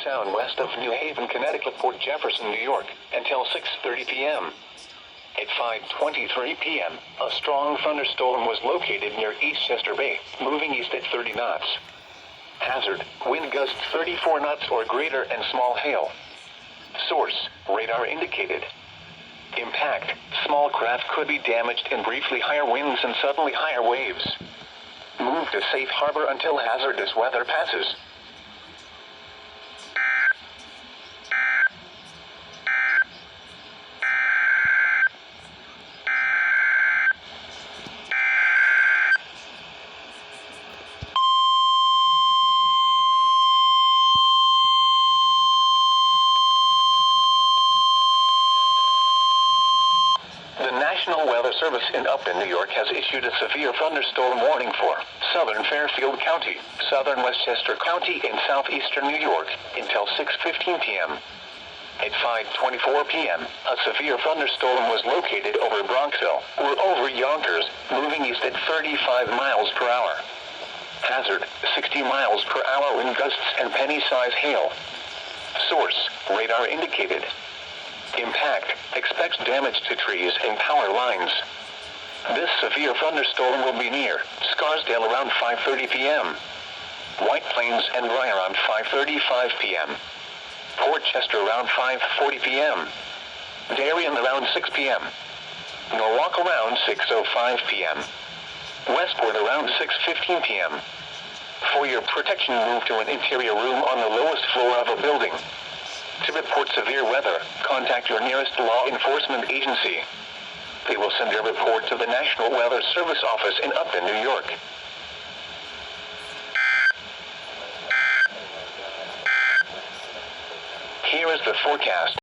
Sound west of New Haven, Connecticut, Port Jefferson, New York, until 6:30 p.m. At 5:23 p.m., a strong thunderstorm was located near Eastchester Bay, moving east at 30 knots. Hazard, wind gusts 34 knots or greater and small hail. Source, radar indicated. Impact, small craft could be damaged in briefly higher winds and suddenly higher waves. Move to safe harbor until hazardous weather passes. The National Weather Service in Upton, New York has issued a severe thunderstorm warning for southern Fairfield County, southern Westchester County, and southeastern New York until 6:15 p.m. At 5:24 p.m., a severe thunderstorm was located over Bronxville, or over Yonkers, moving east at 35 miles per hour. Hazard, 60 miles per hour wind gusts and penny-size hail. Source, radar indicated. Impact, expects damage to trees and power lines. This severe thunderstorm will be near Scarsdale around 5:30 p.m. White Plains and Rye around 5:35 p.m. Port Chester around 5:40 p.m. Darien around 6 p.m. Norwalk around 6:05 p.m. Westport around 6:15 p.m. For your protection, move to an interior room on the lowest floor of a building. To report severe weather, contact your nearest law enforcement agency. They will send your report to the National Weather Service office in Upton, New York. Here is the forecast.